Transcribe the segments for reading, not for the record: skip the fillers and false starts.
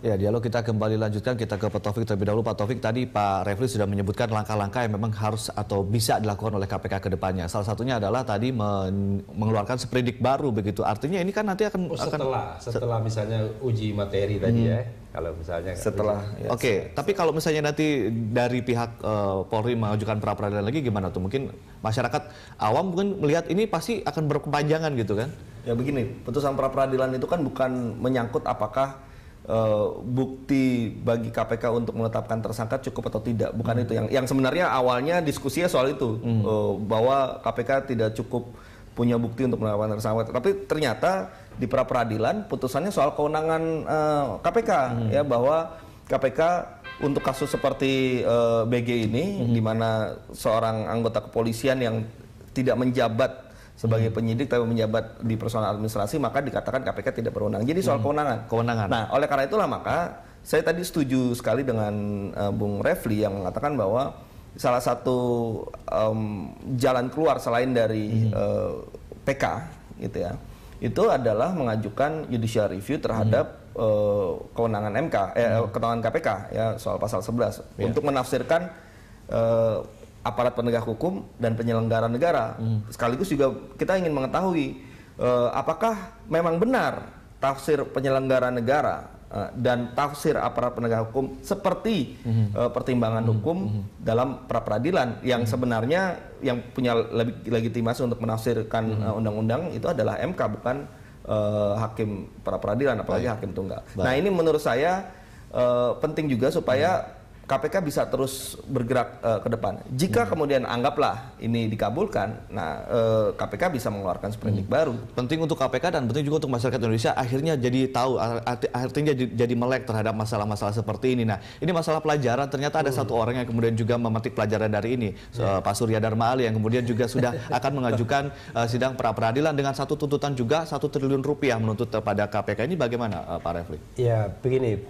Ya, dialog kita kembali lanjutkan, kita ke Pak Taufik terlebih dahulu. Pak Taufik, tadi Pak Refli sudah menyebutkan langkah-langkah yang memang harus atau bisa dilakukan oleh KPK ke depannya. Salah satunya adalah tadi mengeluarkan sprindik baru begitu. Artinya ini kan nanti akan... setelah misalnya uji materi tadi ya. Kalau misalnya setelah ya, Oke, tapi kalau misalnya nanti dari pihak Polri mengajukan pra peradilan lagi gimana tuh? Mungkin masyarakat awam mungkin melihat ini pasti akan berkepanjangan gitu kan? Ya begini, putusan pra peradilan itu kan bukan menyangkut apakah bukti bagi KPK untuk menetapkan tersangka cukup atau tidak, bukan itu yang sebenarnya awalnya diskusinya soal itu, bahwa KPK tidak cukup punya bukti untuk menetapkan tersangka, tapi ternyata di pra peradilan putusannya soal kewenangan KPK, ya, bahwa KPK untuk kasus seperti BG ini, di mana seorang anggota kepolisian yang tidak menjabat sebagai penyidik tapi menjabat di personal administrasi, maka dikatakan KPK tidak berwenang. Jadi soal kewenangan. Nah, oleh karena itulah maka saya tadi setuju sekali dengan Bung Refli yang mengatakan bahwa salah satu jalan keluar selain dari PK gitu ya, itu adalah mengajukan judicial review terhadap kewenangan kewenangan KPK ya, soal pasal 11 untuk menafsirkan aparat penegak hukum dan penyelenggara negara. Sekaligus juga kita ingin mengetahui apakah memang benar tafsir penyelenggara negara dan tafsir aparat penegak hukum seperti pertimbangan hukum dalam pra peradilan, yang sebenarnya yang punya legitimasi untuk menafsirkan undang-undang itu adalah MK, bukan hakim pra peradilan, apalagi hakim tunggal. Nah, ini menurut saya penting juga supaya KPK bisa terus bergerak ke depan. Jika kemudian anggaplah ini dikabulkan, nah KPK bisa mengeluarkan sprindik baru. Penting untuk KPK dan penting juga untuk masyarakat Indonesia akhirnya jadi tahu, artinya jadi melek terhadap masalah-masalah seperti ini. Nah, ini masalah pelajaran, ternyata ada satu orang yang kemudian juga memetik pelajaran dari ini, Pak Surya Dharma Ali, yang kemudian juga sudah akan mengajukan sidang pra peradilan dengan satu tuntutan juga 1 triliun rupiah menuntut kepada KPK. Ini bagaimana Pak Refli? Ya, begini.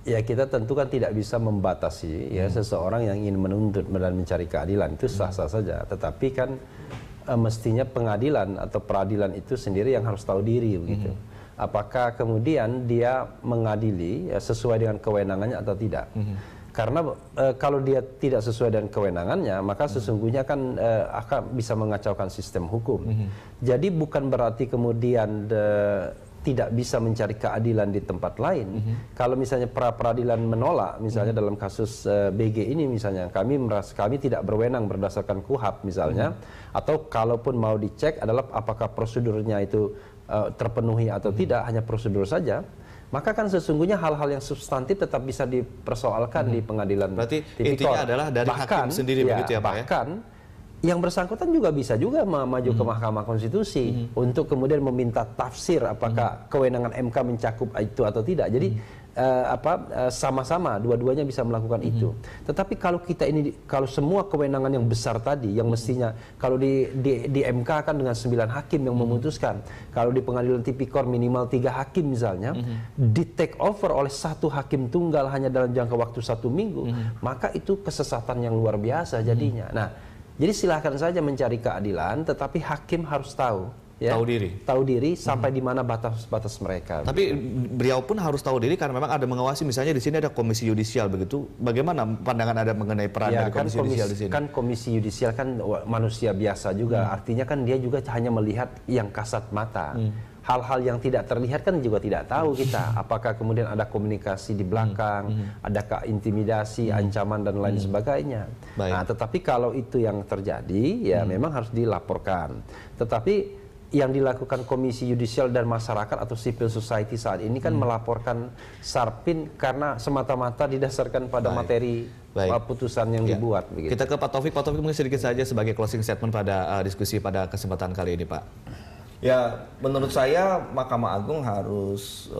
Ya, kita tentu kan tidak bisa membatasi ya seseorang yang ingin menuntut dan mencari keadilan, itu sah-sah saja. Tetapi kan mestinya pengadilan atau peradilan itu sendiri yang harus tahu diri begitu. Apakah kemudian dia mengadili ya, sesuai dengan kewenangannya atau tidak? Karena kalau dia tidak sesuai dengan kewenangannya, maka sesungguhnya kan akan bisa mengacaukan sistem hukum. Jadi bukan berarti kemudian tidak bisa mencari keadilan di tempat lain. Kalau misalnya pra peradilan menolak, misalnya dalam kasus BG ini misalnya, kami tidak berwenang berdasarkan KUHP misalnya, atau kalaupun mau dicek adalah apakah prosedurnya itu terpenuhi atau tidak, hanya prosedur saja, maka kan sesungguhnya hal-hal yang substantif tetap bisa dipersoalkan di pengadilan. Berarti tipikor. intinya adalah dari hakim sendiri begitu ya Pak? Bahkan yang bersangkutan juga bisa juga maju ke Mahkamah Konstitusi untuk kemudian meminta tafsir apakah kewenangan MK mencakup itu atau tidak. Jadi sama-sama dua-duanya bisa melakukan itu. Tetapi kalau kita ini, kalau semua kewenangan yang besar tadi yang mestinya kalau di MK kan dengan 9 hakim yang memutuskan, kalau di pengadilan tipikor minimal 3 hakim misalnya, di take over oleh 1 hakim tunggal hanya dalam jangka waktu 1 minggu, maka itu kesesatan yang luar biasa jadinya. Nah, jadi silahkan saja mencari keadilan, tetapi hakim harus tahu, ya, tahu diri sampai di mana batas-batas mereka. Tapi beliau pun harus tahu diri karena memang ada mengawasi, misalnya di sini ada komisi yudisial begitu. Bagaimana pandangan Anda mengenai peran dari komisi yudisial di sini? Kan komisi yudisial kan manusia biasa juga, artinya kan dia juga hanya melihat yang kasat mata. Hal-hal yang tidak terlihat kan juga tidak tahu kita. Apakah kemudian ada komunikasi di belakang, adakah intimidasi, ancaman dan lain sebagainya. Nah, tetapi kalau itu yang terjadi, ya memang harus dilaporkan. Tetapi yang dilakukan Komisi Yudisial dan masyarakat atau civil society saat ini kan melaporkan Sarpin karena semata-mata didasarkan pada materi putusan yang dibuat. Begitu. Kita ke Pak Taufik. Pak Taufik mungkin sedikit saja sebagai closing statement pada diskusi pada kesempatan kali ini, Pak. Ya, menurut saya Mahkamah Agung harus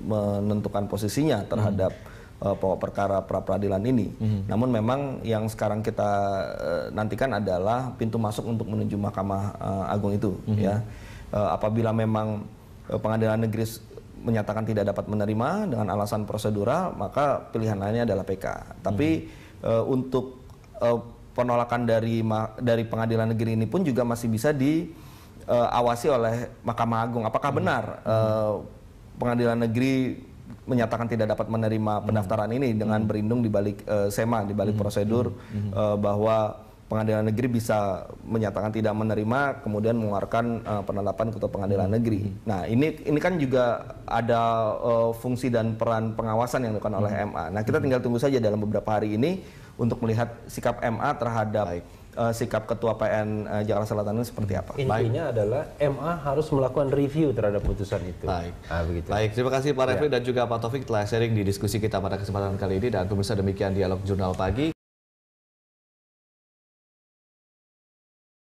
menentukan posisinya terhadap pokok perkara pra peradilan ini. Namun memang yang sekarang kita nantikan adalah pintu masuk untuk menuju Mahkamah Agung itu. Ya, apabila memang pengadilan negeri menyatakan tidak dapat menerima dengan alasan prosedural, maka pilihan lainnya adalah PK. Tapi untuk penolakan dari pengadilan negeri ini pun juga masih bisa diawasi oleh Mahkamah Agung. Apakah benar pengadilan negeri menyatakan tidak dapat menerima pendaftaran ini dengan berlindung di balik SEMA, di balik prosedur bahwa Pengadilan Negeri bisa menyatakan tidak menerima, kemudian mengeluarkan penetapan Ketua Pengadilan Negeri. Nah, ini kan juga ada fungsi dan peran pengawasan yang dilakukan oleh MA. Nah, kita tinggal tunggu saja dalam beberapa hari ini untuk melihat sikap MA terhadap sikap Ketua PN Jakarta Selatan ini seperti apa. Intinya adalah MA harus melakukan review terhadap putusan itu. Begitu. Baik, terima kasih Pak Refli dan juga Pak Taufik telah sharing di diskusi kita pada kesempatan kali ini, dan pemirsa demikian Dialog Jurnal Pagi.